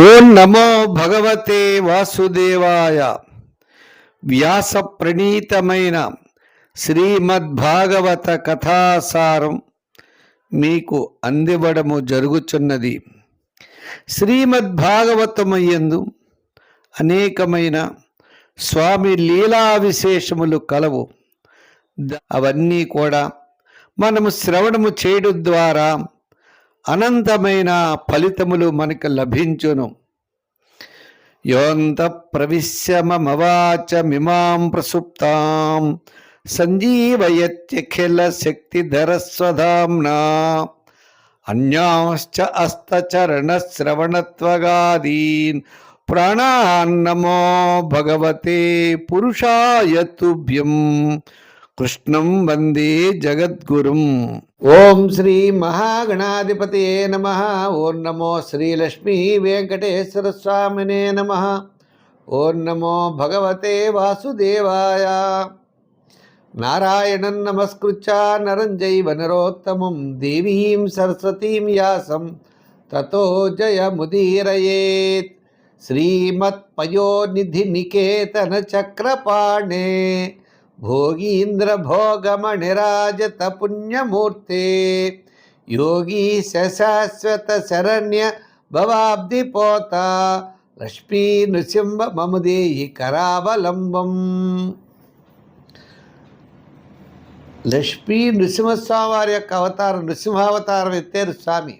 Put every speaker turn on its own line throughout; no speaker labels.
ఓం నమో భగవతే వాసుదేవాయ. వ్యాస ప్రణీతమైన శ్రీమద్భాగవత కథాసారం మీకు అందివ్వడము జరుగుచున్నది. శ్రీమద్భాగవతమయందు అనేకమైన స్వామి లీలా విశేషములు కలవు. అవన్నీ కూడా మనము శ్రవణము చేయడం ద్వారా అనంతమైన ఫలితములు మనకు లభించును. యోంత ప్రవిశ్యమవాచమిమాం ప్రసుప్తాం సంజీవయత్యఖిల శక్తిధరస్వధామ్నా అన్యాశ్చ అస్తచరణశ్రవణత్వగాదీన్ ప్రాణాన్నమో భగవతే పురుషాయ తుభ్యం. కృష్ణం వందే జగద్గురుం. ఓం శ్రీ మహాగణాధిపతయే నమః. ఓం నమో శ్రీలక్ష్మీ వెంకటేశ్వర స్వామినే నమః. ఓం నమో భగవతే వాసుదేవాయ. నారాయణం నమస్కృత్య నరం చైవ నరోత్తమం దేవీం సరస్వతీం వ్యాసం తతో జయముదీరయేత్. శ్రీమత్పయోనిధి నికేతన చక్రపాణే భోగీంద్ర భోగమణిరాజత పుణ్యమూర్తే యోగి శాశ్వత శరణ్య భవాబ్ది పోత లక్ష్మీ నృసింహ మమదేయి కరావలంబం. లక్ష్మీ నృసింహస్వామి వారి యొక్క అవతారం, నృసింహావతారం ఎత్తారు స్వామి.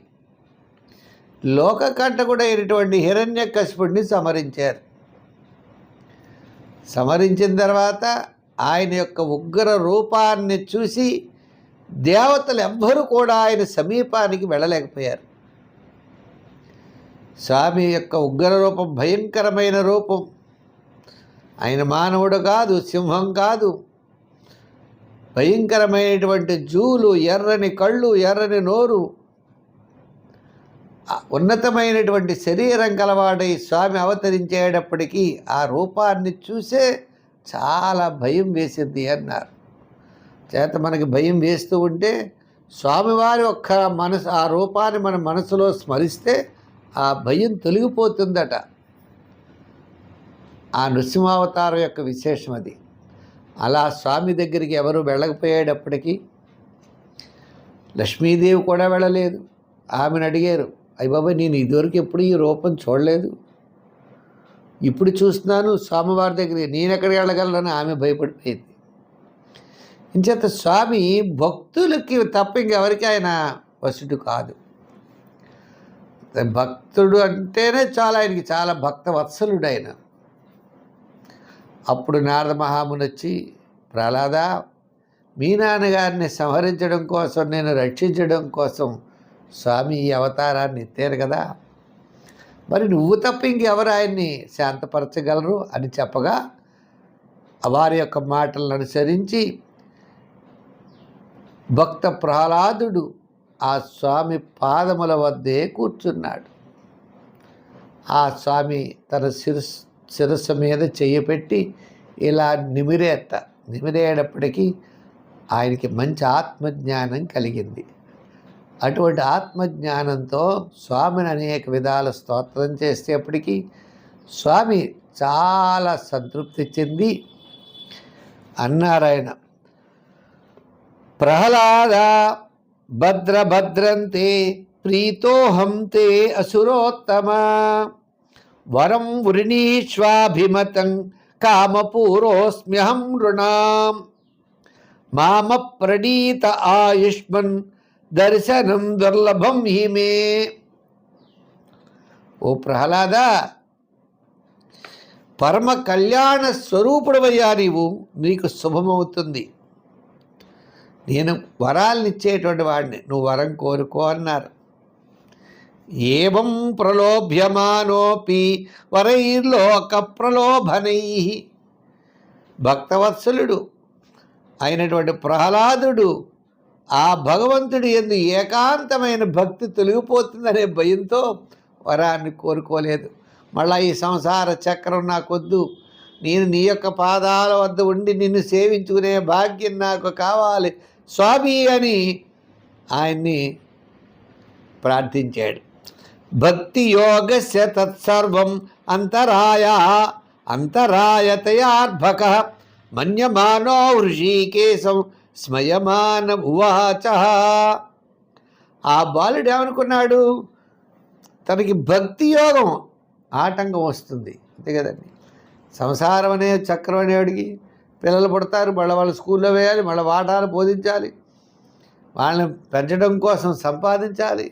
లోకకంటకుడైనటువంటి హిరణ్యకశిపుడిని సంహరించారు. సంహరించిన తర్వాత ఆయన యొక్క ఉగ్ర రూపాన్ని చూసి దేవతలు ఎవ్వరూ కూడా ఆయన సమీపానికి వెళ్ళలేకపోయారు. స్వామి యొక్క ఉగ్ర రూపం భయంకరమైన రూపం. ఆయన మానవుడు కాదు, సింహం కాదు. భయంకరమైనటువంటి జూలు, ఎర్రని కళ్ళు, ఎర్రని నోరు, ఉన్నతమైనటువంటి శరీరం కలవాడై స్వామి అవతరించేటప్పటికీ ఆ రూపాన్ని చూసే చాలా భయం వేసింది అన్నారు. చేత మనకి భయం వేస్తూ ఉంటే స్వామివారి ఒక్క మనసు, ఆ రూపాన్ని మన మనసులో స్మరిస్తే ఆ భయం తొలగిపోతుందట. ఆ నృసింహావతారం యొక్క విశేషం అది. అలా స్వామి దగ్గరికి ఎవరు వెళ్ళకపోయేటప్పటికీ లక్ష్మీదేవి కూడా వెళ్ళలేదు. ఆమెను అడిగారు, అయ్య బాబాయ్ నేను ఇదివరకు ఎప్పుడు ఈ రూపం చూడలేదు, ఇప్పుడు చూస్తున్నాను స్వామివారి దగ్గరికి, నేను ఎక్కడికి వెళ్ళగలను? ఆమె భయపడిపోయింది. ఇంచేత స్వామి భక్తులకి తప్ప ఇంకెవరికి ఆయన వశుడు కాదు. భక్తుడు అంటేనే చాలా, ఆయనకి చాలా భక్త వత్సలుడు ఆయన. అప్పుడు నారద మహాముని వచ్చి, ప్రహ్లాద, మీ నాన్నగారిని సంహరించడం కోసం, నేను రక్షించడం కోసం స్వామి ఈ అవతారాన్ని ఎత్తారు కదా, మరి నువ్వు తప్ప ఇంకెవరు ఆయన్ని శాంతపరచగలరు అని చెప్పగా వారి యొక్క మాటలను అనుసరించి భక్త ప్రహ్లాదుడు ఆ స్వామి పాదముల వద్దే కూర్చున్నాడు. ఆ స్వామి తన శిరస్సు మీద చెయ్యి పెట్టి ఇలా నిమిరేటప్పటికీ ఆయనకి మంచి ఆత్మజ్ఞానం కలిగింది. అటువంటి ఆత్మజ్ఞానంతో స్వామిని అనేక విధాల స్తోత్రం చేసేప్పటికీ స్వామి చాలా సంతృప్తి చెంది అన్నారాయన, ప్రహ్లాద భద్రంతే ప్రీతోహం తే అసురోత్తమ వరం వృణీష్వాభిమతం కామపూరోస్మ్యహం నృణాం మామ ప్రణీత ఆయుష్మన్ దర్శనం దుర్లభం హిమే. ఓ ప్రహ్లాద, పరమ కళ్యాణ స్వరూపుడవయ్యా నీవు, నీకు శుభమవుతుంది. నేను వరాలనిచ్చేటువంటి వాడిని, నువ్వు వరం కోరుకో అన్నారు. ఏవం ప్రలోభ్యమానోపి వరైర్లోక ప్రలోభనై. భక్తవత్సలుడు అయినటువంటి ప్రహ్లాదుడు ఆ భగవంతుడి యందు ఏకాంతమైన భక్తి తొలగిపోతుందనే భయంతో వరాన్ని కోరుకోలేదు. మళ్ళా ఈ సంసార చక్రం నాకొద్దు, నేను నీ యొక్క పాదాల వద్ద ఉండి నిన్ను సేవించుకునే భాగ్యం నాకు కావాలి స్వామి అని ఆయన్ని ప్రార్థించాడు. భక్తి యోగస్య తత్సర్వం అంతరాయతయార్భక మన్యమానో హృషీకేశం స్మయమాన ఉవాచ. ఆ బాలుడు ఏమనుకున్నాడు, తనకి భక్తి యోగం ఆటంకం వస్తుంది, అంతే కదండి. సంసారం అనే చక్రం అనేవాడికి పిల్లలు పుడతారు, మళ్ళీ వాళ్ళు స్కూల్లో వేయాలి, మళ్ళీ వాటాలు బోధించాలి, వాళ్ళని పెంచడం కోసం సంపాదించాలి,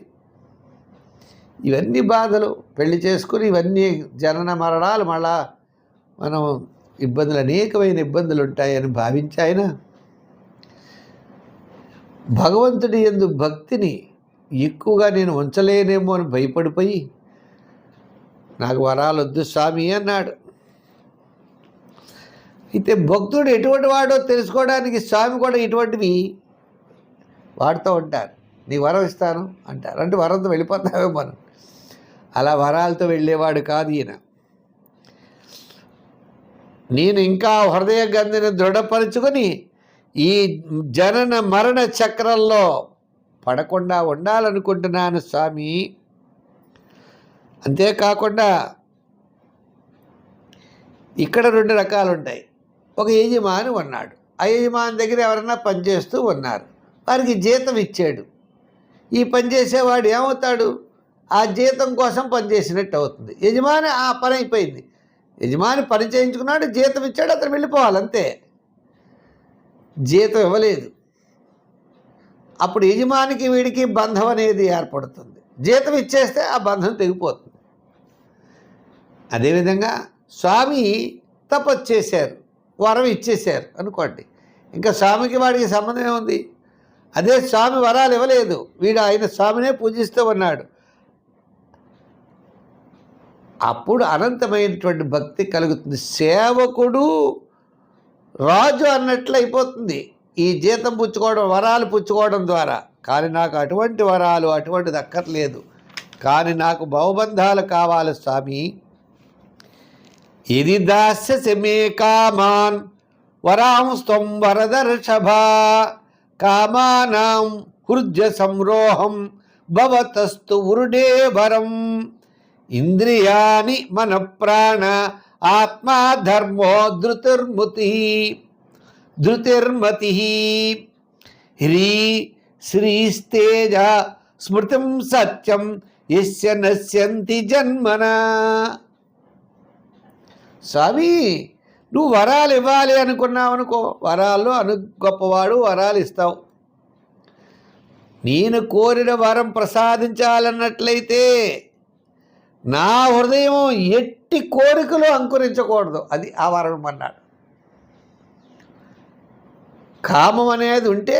ఇవన్నీ బాధలు. పెళ్లి చేసుకుని ఇవన్నీ జనన మరణాలు, మళ్ళా మనం ఇబ్బందులు, అనేకమైన ఇబ్బందులు ఉంటాయని భావించి ఆయన భగవంతుడి యందు భక్తిని ఎక్కువగా నేను ఉంచలేనేమో అని భయపడిపోయి నాకు వరాలు వద్దు స్వామి అన్నాడు. అయితే భక్తుడు ఎటువంటి వాడో తెలుసుకోవడానికి స్వామి కూడా ఇటువంటివి వాడుతూ ఉంటారు. నీ వరం ఇస్తాను అంటారు, అంటే వరంతో వెళ్ళిపోతావేమో మనం. అలా వరాలతో వెళ్ళేవాడు కాదు ఈయన. నేను ఇంకా హృదయ గంధిని దృఢపరుచుకొని ఈ జనన మరణ చక్రంలో పడకుండా ఉండాలనుకుంటున్నాను స్వామి. అంతేకాకుండా ఇక్కడ 2 రకాలు ఉంటాయి. ఒక యజమాని ఉన్నాడు, ఆ యజమాని దగ్గర ఎవరన్నా పనిచేస్తూ ఉన్నారు, వారికి జీతం ఇచ్చాడు. ఈ పనిచేసేవాడు ఏమవుతాడు, ఆ జీతం కోసం పనిచేసినట్టు అవుతుంది. యజమాని ఆ పని అయిపోయింది, యజమాని పని చేయించుకున్నాడు, జీతం ఇచ్చాడు, అతను వెళ్ళిపోవాలి అంతే. జీతం ఇవ్వలేదు, అప్పుడు యజమానికి వీడికి బంధం అనేది ఏర్పడుతుంది. జీతం ఇచ్చేస్తే ఆ బంధం తెగిపోతుంది. అదేవిధంగా స్వామి తపస్సు చేశారు, వరం ఇచ్చేశారు అనుకోండి, ఇంకా స్వామికి వాడికి సంబంధం ఏముంది. అదే స్వామి వరాలు ఇవ్వలేదు, వీడు ఆయన స్వామినే పూజిస్తూ ఉన్నాడు, అప్పుడు అనంతమైనటువంటి భక్తి కలుగుతుంది. సేవకుడు రాజు అన్నట్లు అయిపోతుంది ఈ జీతం పుచ్చుకోవడం, వరాలు పుచ్చుకోవడం ద్వారా. కానీ నాకు అటువంటి వరాలు అటువంటిది అక్కర్లేదు, కానీ నాకు భవబంధాలు కావాలి స్వామి. ఇది దాస్యసి మే కామాన్ వరాంస్త్వం వరదర్షభ కామానాం హృద్య సంరోహం భవతస్తు వృడే వరం. ఇంద్రియాని మన ప్రాణ ఆత్మా ధర్మో ధృతిర్మతి హ్రీ శ్రీస్తేజ స్మృతిం సత్యం యస్య నశ్యంతి జన్మన. స్వామి, నువ్వు వరాలు ఇవ్వాలి అనుకున్నావు అనుకో, వరాల్లో గొప్పవాడు, వరాలు ఇస్తావు. నేను కోరిన వరం ప్రసాదించాలన్నట్లయితే నా హృదయం ఎట్టి కోరికలు అంకురించకూడదు, అది ఆ వరం అన్నాడు. కామం అనేది ఉంటే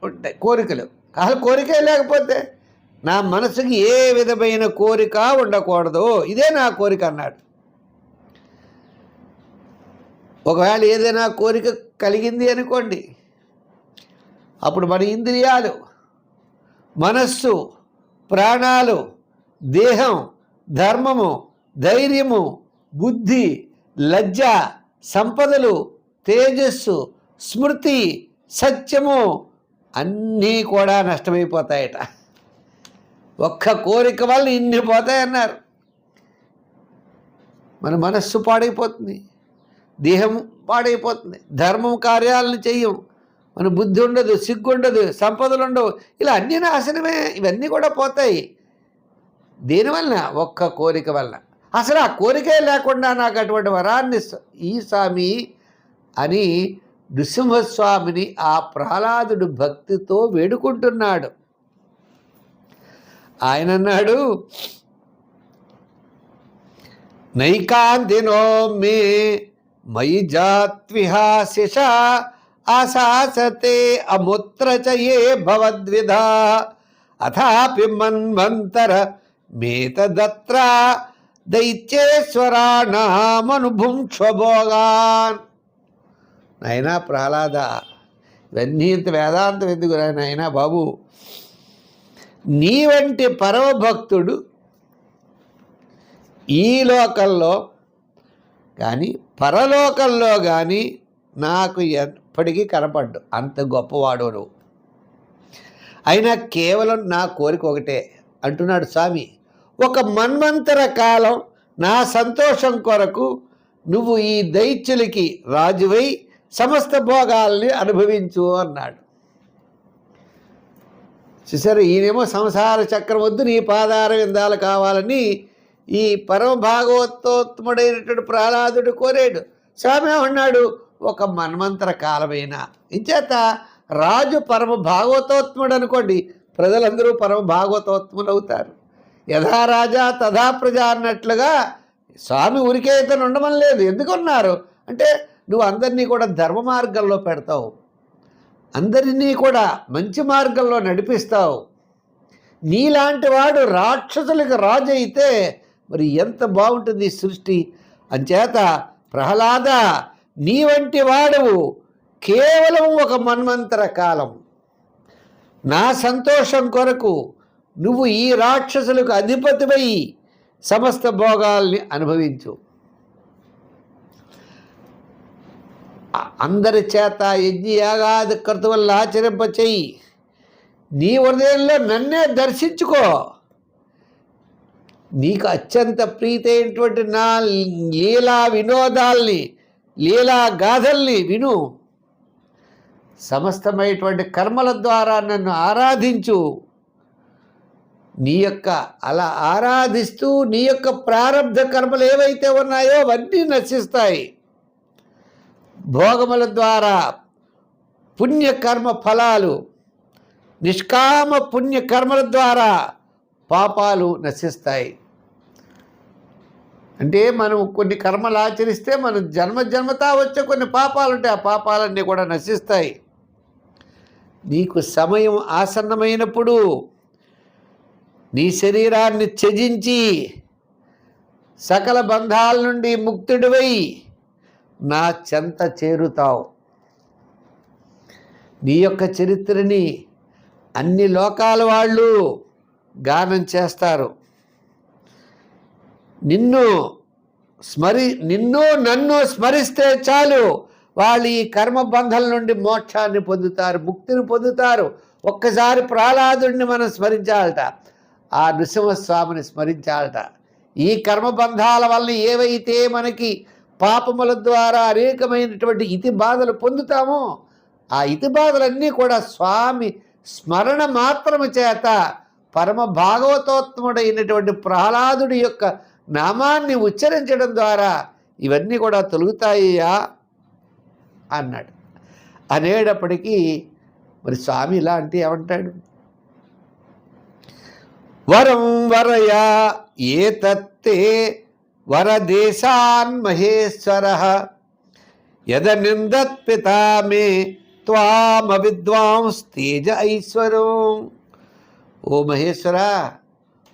ఉంటాయి కోరికలు, అసలు కోరికే లేకపోతే నా మనసుకి ఏ విధమైన కోరిక ఉండకూడదు, ఇదే నా కోరిక అన్నాడు. ఒకవేళ ఏదైనా కోరిక కలిగింది అనుకోండి, అప్పుడు మన ఇంద్రియాలు, మనస్సు, ప్రాణాలు, దేహం, ధర్మము, ధైర్యము, బుద్ధి, లజ్జ, సంపదలు, తేజస్సు, స్మృతి, సత్యము అన్నీ కూడా నష్టమైపోతాయట. ఒక్క కోరిక వల్ల ఇన్ని పోతాయన్నారు. మన మనస్సు పాడైపోతుంది, దేహం పాడైపోతుంది, ధర్మం కార్యాలను చెయ్యం, మన బుద్ధి ఉండదు, సిగ్గు ఉండదు, సంపదలు ఉండవు, ఇలా అన్నీ నాశనమే. ఇవన్నీ కూడా పోతాయి దేనివలన? ఒక్క కోరిక వలన. అసలు ఆ కోరికే లేకుండా నాకు అటువంటి వరాన్ని ఈ స్వామి అని నృసింహస్వామిని ఆ ప్రహ్లాదుడు భక్తితో వేడుకుంటున్నాడు. ఆయన అన్నాడు, నైకాంతినో మే మయి జాత్విహాశిష ఆశాసతే అముత్రచయే భవద్విధా అథాపి మన్వంతర మేతదత్ర దైత్యేశ్వరాణమనుభుంక్షభోగాన్. నాయనా ప్రహ్లాద, ఇవన్నీ ఇంత వేదాంతం ఎందుకు నాయనా బాబు, నీ వంటి పరమభక్తుడు ఈ లోకంలో కానీ పరలోకంలో కానీ నాకు ఎప్పటికీ కనపడ్డు. అంత గొప్పవాడు నువ్వు. అయినా కేవలం నా కోరిక ఒకటే, అంటున్నాడు స్వామి. ఒక మన్వంతర కాలం నా సంతోషం కొరకు నువ్వు ఈ దైత్యులకి రాజువై సమస్త భోగాల్ని అనుభవించు అన్నాడు. చూసారు, ఈయనేమో సంసార చక్రం వద్దు, నీ పాదార విందాలు కావాలని ఈ పరమ భాగవతోత్తముడైనటువంటి ప్రహ్లాదుడు కోరాడు. స్వామి ఏమన్నాడు, ఒక మన్వంతర కాలమైనా. ఇంచేత రాజు పరమ భాగవతోత్తముడు అనుకోండి, ప్రజలందరూ పరమ భాగవతోత్తములు అవుతారు. యథా రాజా తథా ప్రజ అన్నట్లుగా స్వామి ఊరికే ఇతను ఉండమని లేదు. ఎందుకున్నారు అంటే, నువ్వు అందరినీ కూడా ధర్మ మార్గంలో పెడతావు, అందరినీ కూడా మంచి మార్గంలో నడిపిస్తావు. నీలాంటి వాడు రాక్షసులకు రాజు అయితే మరి ఎంత బాగుంటుంది సృష్టి. అంచేత ప్రహ్లాద, నీ వంటి వాడువు కేవలం ఒక మన్వంతర కాలం నా సంతోషం కొరకు నువ్వు ఈ రాక్షసులకు అధిపతివై సమస్త భోగాల్ని అనుభవించు. అందరి చేత యజ్ఞయాగాది కర్తువల్ల ఆచరింపచేయి. నీ హృదయంలో నన్నే దర్శించుకో. నీకు అత్యంత ప్రీతి అయినటువంటి నా లీలా వినోదాల్ని, లీలా గాథల్ని విను. సమస్తమైనటువంటి కర్మల ద్వారా నన్ను ఆరాధించు. నీ యొక్క అలా ఆరాధిస్తూ నీ యొక్క ప్రారబ్ధ కర్మలు ఏవైతే ఉన్నాయో అవన్నీ నశిస్తాయి. భోగముల ద్వారా పుణ్యకర్మ ఫలాలు, నిష్కామ పుణ్యకర్మల ద్వారా పాపాలు నశిస్తాయి. అంటే మనం కొన్ని కర్మలు ఆచరిస్తే మనం జన్మతా వచ్చే కొన్ని పాపాలు ఉంటాయి, ఆ పాపాలన్నీ కూడా నశిస్తాయి. నీకు సమయం ఆసన్నమైనప్పుడు నీ శరీరాన్ని త్యజించి సకల బంధాల నుండి ముక్తుడివై నా చెంత చేరుతావు. నీ యొక్క చరిత్రని అన్ని లోకాల వాళ్ళు గానం చేస్తారు. నిన్ను నన్ను స్మరిస్తే చాలు, వాళ్ళు ఈ కర్మబంధం నుండి మోక్షాన్ని పొందుతారు, ముక్తిని పొందుతారు. ఒక్కసారి ప్రహ్లాదుడిని మనం స్మరించాలట, ఆ నృసింహస్వామిని స్మరించాలట. ఈ కర్మబంధాల వల్ల ఏవైతే మనకి పాపముల ద్వారా అనేకమైనటువంటి ఇతి బాధలు పొందుతామో ఆ ఇతి బాధలన్నీ కూడా స్వామి స్మరణ మాత్రము చేత పరమ భాగవతోత్తముడైనటువంటి ప్రహ్లాదుడి యొక్క నామాన్ని ఉచ్చరించడం ద్వారా ఇవన్నీ కూడా తొలుగుతాయ్యా అన్నాడు. అనేటప్పటికీ మరి స్వామి ఇలా అంటే ఏమంటాడు, వరం వరయా ఏతత్తే వరదేశాన్ మహేశ్వర యద నిందత్పితా మే త్వామ విద్వాంస్ తేజ ఐశ్వరం. ఓ మహేశ్వర,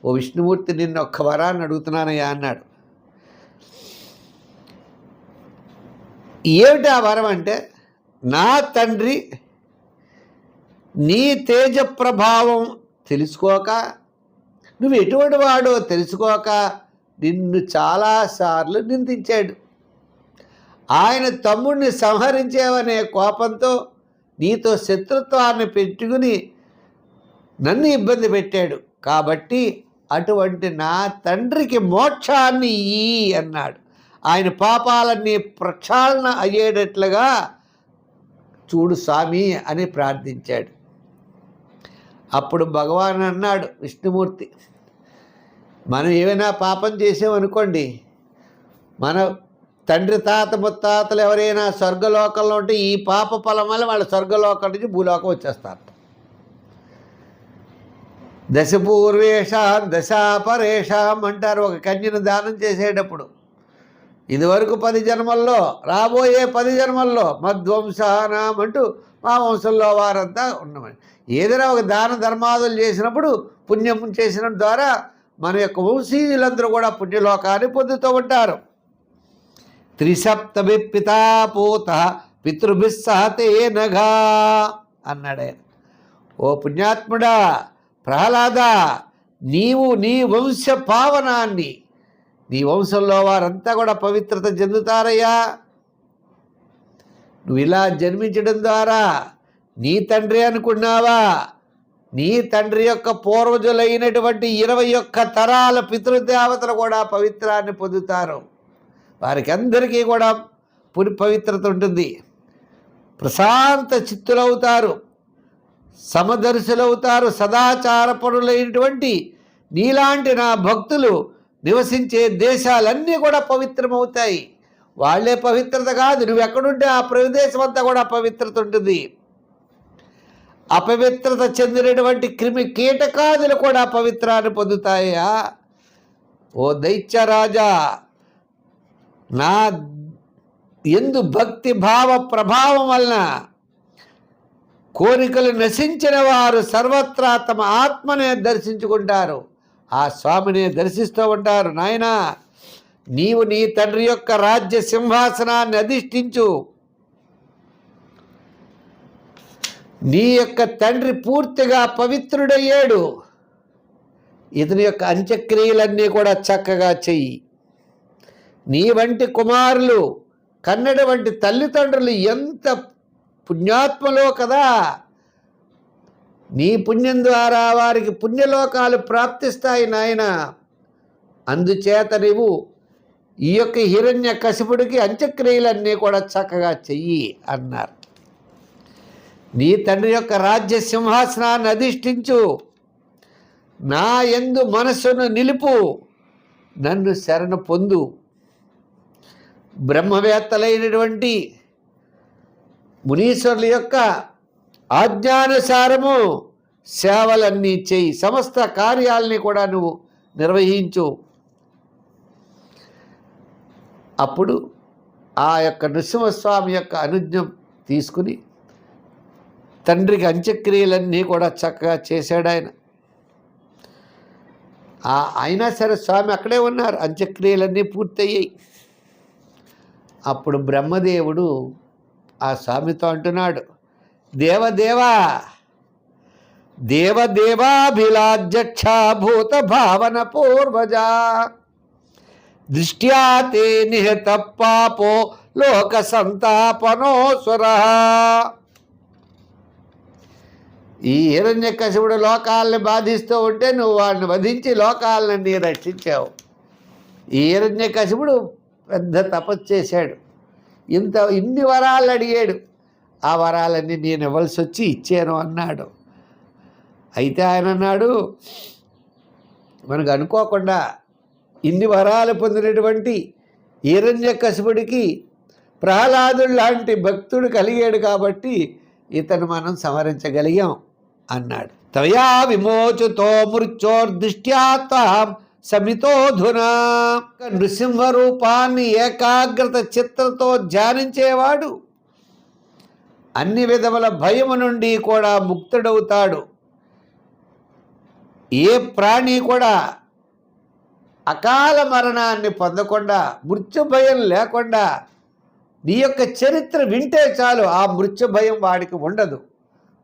ఓ విష్ణుమూర్తి, నిన్న ఒక్క వరాన్ని అడుగుతున్నానయ్యా అన్నాడు. ఏమిటి ఆ వరం అంటే, నా తండ్రి నీ తేజ ప్రభావం తెలుసుకోక, నువ్వు ఎటువంటి వాడో తెలుసుకోక నిన్ను చాలాసార్లు నిందించాడు. ఆయన తమ్ముడిని సంహరించేవనే కోపంతో నీతో శత్రుత్వాన్ని పెట్టుకుని నన్ను ఇబ్బంది పెట్టాడు. కాబట్టి అటువంటి నా తండ్రికి మోక్షాన్ని ఇయ్యి అన్నాడు. ఆయన పాపాలన్నీ ప్రక్షాళన అయ్యేటట్లుగా చూడు స్వామి అని ప్రార్థించాడు. అప్పుడు భగవాన్ అన్నాడు, విష్ణుమూర్తి, మనం ఏమైనా పాపం చేసామనుకోండి, మన తండ్రి తాత ముత్తాతలు ఎవరైనా స్వర్గలోకంలో ఉంటే ఈ పాప ఫలం వల్ల వాళ్ళ స్వర్గలోకం నుంచి భూలోకం వచ్చేస్తారు. దశ పూర్వేషాం దశాపరేషాం అంటారు ఒక కన్యను దానం చేసేటప్పుడు. ఇదివరకు 10 జన్మల్లో, రాబోయే 10 జన్మల్లో మధ్వంసానాం అంటూ మా వంశంలో వారంతా ఉన్నమని. ఏదైనా ఒక దాన ధర్మాదులు చేసినప్పుడు, పుణ్యం చేసిన ద్వారా మన యొక్క వంశీయులందరూ కూడా పుణ్యలోకాన్ని పొందుతూ ఉంటారు. త్రిసప్తభి పితాపూత పితృభిస్సహతే నఘా అన్నాడు ఆయన. ఓ పుణ్యాత్ముడా ప్రహ్లాద, నీవు నీ వంశ పావనాన్ని, నీ వంశంలో వారంతా కూడా పవిత్రత చెందుతారయ్యా. నువ్వు ఇలా జన్మించడం ద్వారా నీ తండ్రి అనుకున్నావా, నీ తండ్రి యొక్క పూర్వజులైనటువంటి 21 తరాల పితృదేవతలు కూడా పవిత్రాన్ని పొందుతారు. వారికి అందరికీ కూడా పవిత్రత ఉంటుంది. ప్రశాంత చిత్తులవుతారు, సమదర్శులవుతారు. సదాచారపరులైనటువంటి నీలాంటి నా భక్తులు నివసించే దేశాలన్నీ కూడా పవిత్రమవుతాయి. వాళ్ళే పవిత్రత కాదు, నువ్వు ఎక్కడుంటే ఆ ప్రదేశం అంతా కూడా పవిత్రత ఉంటుంది. అపవిత్రత చెందినటువంటి క్రిమి కీటకాదులు కూడా పవిత్రాన్ని పొందుతాయా. ఓ దైత్యరాజా, నా ఎందు భక్తి భావ ప్రభావం వలన కోరికలు నశించిన వారు సర్వత్రా తమ ఆత్మనే దర్శించుకుంటారు, ఆ స్వామిని దర్శిస్తూ ఉంటారు. నాయనా, నీవు నీ తండ్రి యొక్క రాజ్య సింహాసనాన్ని అధిష్ఠించు. నీ యొక్క తండ్రి పూర్తిగా పవిత్రుడయ్యాడు. ఇతని యొక్క అంత్యక్రియలన్నీ కూడా చక్కగా చెయ్యి. నీ వంటి కుమారులు, కన్నడ వంటి తల్లిదండ్రులు ఎంత పుణ్యాత్మలో కదా. నీ పుణ్యం ద్వారా వారికి పుణ్యలోకాలు ప్రాప్తిస్తాయి నాయన. అందుచేత నీవు ఈ యొక్క హిరణ్యకశిపుడికి అంత్యక్రియలన్నీ కూడా చక్కగా చెయ్యి అన్నారు. నీ తండ్రి యొక్క రాజ్య సింహాసనాన్ని అధిష్ఠించు, నా యందు మనస్సును నిలుపు, నన్ను శరణ పొందు. బ్రహ్మవేత్తలైనటువంటి మునీశ్వరుల యొక్క ఆజ్ఞానుసారము సేవలన్నీ చేయి, సమస్త కార్యాలని కూడా నువ్వు నిర్వహించు. అప్పుడు ఆ యొక్క నృసింహస్వామి యొక్క అనుజ్ఞం తీసుకుని తండ్రికి అంత్యక్రియలన్నీ కూడా చక్కగా చేశాడు ఆయన. అయినా సరే స్వామి అక్కడే ఉన్నారు, అంత్యక్రియలన్నీ పూర్తయ్యాయి. అప్పుడు బ్రహ్మదేవుడు ఆ స్వామితో అంటున్నాడు, దేవదేవా దేవదేవాభిలాజ్యక్ష భూత భావన పూర్వజా దృష్ట్యా తే నిహత పాపో లోక సంతాపనోస్వర. ఈ హిరణ్యకశిపుడు లోకాలని బాధిస్తూ ఉంటే నువ్వు వాడిని వధించి లోకాలని రక్షించావు. ఈ హిరణ్యకశిపుడు పెద్ద తపస్సు చేశాడు, ఇన్ని వరాలు అడిగాడు. ఆ వరాలన్నీ నేను ఇవ్వాల్సి వచ్చి ఇచ్చాను అన్నాడు. అయితే ఆయన అన్నాడు, మనకు అనుకోకుండా ఇన్ని వరాలు పొందినటువంటి హిరణ్యకశిపుడికి ప్రహ్లాదుడు లాంటి భక్తుడు కలిగాడు కాబట్టి ఇతను మనం సంహరించగలిగాం అన్నాడు. త్వయా విమోచితో మృత్యోర్దృష్ట్యా త్వాం సమితోధునా. నృసింహ రూపాన్ని ఏకాగ్రత చిత్తంతో ధ్యానించేవాడు అన్ని విధముల భయము నుండి కూడా ముక్తుడవుతాడు. ఏ ప్రాణి కూడా అకాల మరణాన్ని పొందకుండా, మృత్యు భయం లేకుండా నీ యొక్క చరిత్ర వింటే చాలు, ఆ మృత్యు భయం వాడికి ఉండదు.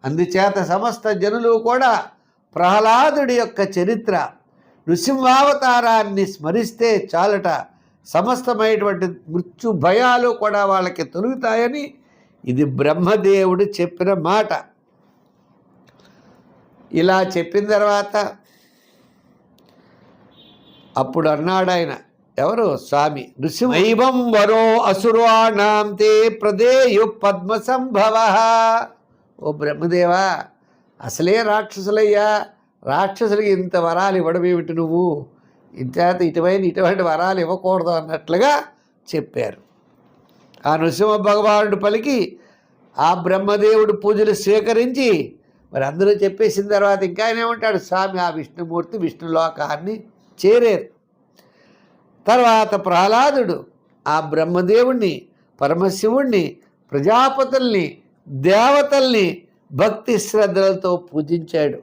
అందుచేత సమస్త జనులు కూడా ప్రహ్లాదుడి యొక్క చరిత్ర, నృసింహావతారాన్ని స్మరిస్తే చాలట, సమస్తమైనటువంటి మృత్యు భయాలు కూడా వాళ్ళకి తొలుగుతాయని ఇది బ్రహ్మదేవుడు చెప్పిన మాట. ఇలా చెప్పిన తర్వాత అప్పుడు అన్నాడు ఆయన, ఎవరు? స్వామి. నృసింహైవం వరో అసురాణాం తే ప్రదేయు పద్మ సంభవ. ఓ బ్రహ్మదేవా, అసలే రాక్షసులయ్యా, రాక్షసులకి ఇంత వరాలు ఇవ్వడమేమిటి నువ్వు? ఇటువంటి వరాలు ఇవ్వకూడదు అన్నట్లుగా చెప్పారు. ఆ నృసింహ భగవానుడు పలికి ఆ బ్రహ్మదేవుడు పూజలు స్వీకరించి మరి అందరూ చెప్పేసిన తర్వాత ఇంకా ఆయన ఏమంటాడు, స్వామి ఆ విష్ణుమూర్తి విష్ణులోకాన్ని చేరారు. తర్వాత ప్రహ్లాదుడు ఆ బ్రహ్మదేవుణ్ణి, పరమశివుణ్ణి, ప్రజాపతుల్ని, దేవతల్ని భక్తి శ్రద్ధలతో పూజించాడు,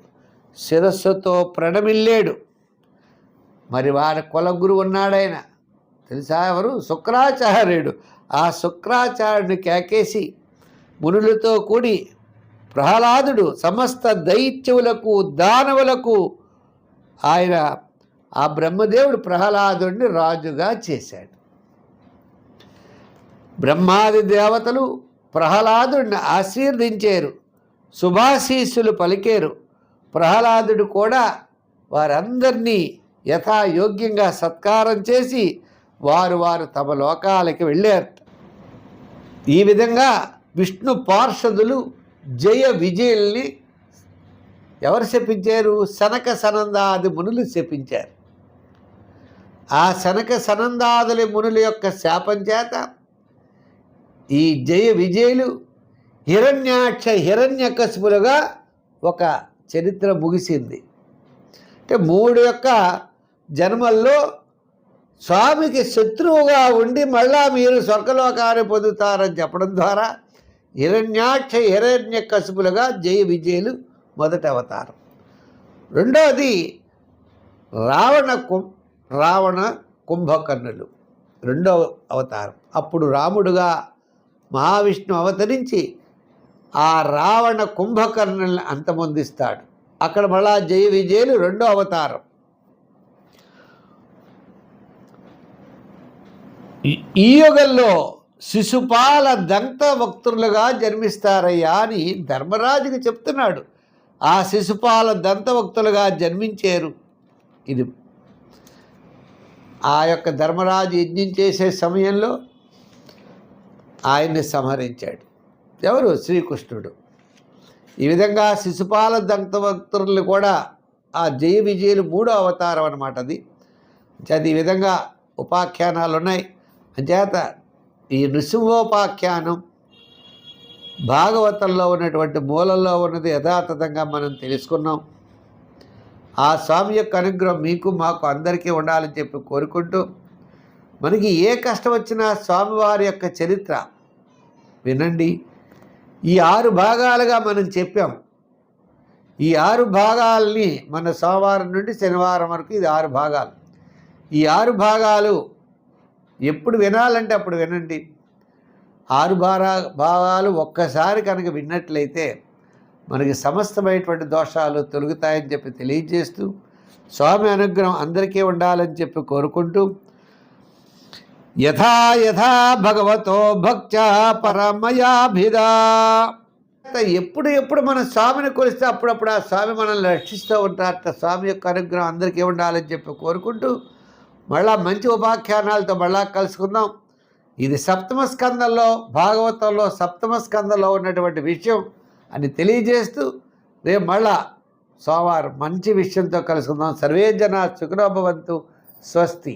శిరస్సుతో ప్రణమిల్లాడు. మరి వారి కులగురు ఉన్నాడాయన, తెలుసా ఎవరు? శుక్రాచార్యుడు. ఆ శుక్రాచార్యుడిని కేకేసి మునులతో కూడి ప్రహ్లాదుడు సమస్త దైత్యులకు, దానవులకు ఆయన ఆ బ్రహ్మదేవుడు ప్రహ్లాదుడిని రాజుగా చేశాడు. బ్రహ్మాది దేవతలు ప్రహ్లాదుడిని ఆశీర్వదించారు, శుభాశీస్సులు పలికారు. ప్రహ్లాదుడు కూడా వారందరినీ యథాయోగ్యంగా సత్కారం చేసి వారు తమ లోకాలకి వెళ్ళారు. ఈ విధంగా విష్ణు పార్షదులు జయ విజయుల్ని ఎవరు శపించారు? సనక సనందాది మునులు శపించారు. ఆ సనక సనందాదుల మునుల యొక్క శాపం చేత ఈ జయ విజయులు హిరణ్యాక్ష హిరణ్యకశిపులుగా ఒక చరిత్ర ముగిసింది. అంటే 3 యొక్క జన్మల్లో స్వామికి శత్రువుగా ఉండి మళ్ళా మీరు స్వర్గలోకాన్ని పొందుతారని చెప్పడం ద్వారా హిరణ్యాక్ష హిరణ్యకశిపులుగా జయ విజయులు మొదటి అవతారం. రెండవది రావణ కుంభకర్ణులు రెండవ అవతారం. అప్పుడు రాముడుగా మహావిష్ణువు అవతరించి ఆ రావణ కుంభకర్ణుల్ని అంతమొందిస్తాడు. అక్కడ మళ్ళా జయ విజయులు రెండో అవతారం. ఈ యుగంలో శిశుపాల దంతవక్తులుగా జన్మిస్తారయ్యా అని ధర్మరాజుకి చెప్తున్నాడు. ఆ శిశుపాల దంతవక్తులుగా జన్మించారు. ఇది ఆ యొక్క ధర్మరాజు యజ్ఞం చేసే సమయంలో ఆయన్ని సంహరించాడు. ఎవరు? శ్రీకృష్ణుడు. ఈ విధంగా శిశుపాల దంతవక్తులు కూడా ఆ జయ విజయులు 3వ అవతారం అన్నమాట. అది ఈ విధంగా ఉపాఖ్యానాలు ఉన్నాయి. అంచేత ఈ నృసింహోపాఖ్యానం భాగవతంలో ఉన్నటువంటి మూలంలో ఉన్నది యథాతథంగా మనం తెలుసుకున్నాం. ఆ స్వామి యొక్క అనుగ్రహం మీకు మాకు అందరికీ ఉండాలని చెప్పి కోరుకుంటూ, మనకి ఏ కష్టం వచ్చినా స్వామివారి యొక్క చరిత్ర వినండి. ఈ 6 భాగాలుగా మనం చెప్పాం. ఈ 6 భాగాల్ని మన సోమవారం నుండి శనివారం వరకు ఇది 6 భాగాలు. ఈ 6 భాగాలు ఎప్పుడు వినాలంటే అప్పుడు వినండి. 6 భాగాలు ఒక్కసారి కనుక విన్నట్లయితే మనకి సమస్తమైనటువంటి దోషాలు తొలగుతాయని చెప్పి తెలియజేస్తూ, స్వామి అనుగ్రహం అందరికీ ఉండాలని చెప్పి కోరుకుంటూ, యథా యథా భగవతో భక్త్యా పరమయాభిదా. ఎప్పుడు మన స్వామిని కొలిస్తే అప్పుడప్పుడు ఆ స్వామి మనల్ని రక్షిస్తూ ఉంటారట. స్వామి యొక్క అనుగ్రహం అందరికీ ఉండాలని చెప్పి కోరుకుంటూ, మళ్ళా మంచి ఉపాఖ్యానాలతో మళ్ళా కలుసుకుందాం. ఇది 7వ స్కందంలో, భాగవతంలో 7వ స్కందంలో ఉన్నటువంటి విషయం అని తెలియజేస్తూ, రేపు మళ్ళా సోమవారం మంచి విషయంతో కలుసుకుందాం. సర్వే జనా సుఖినో భవంతు. స్వస్తి.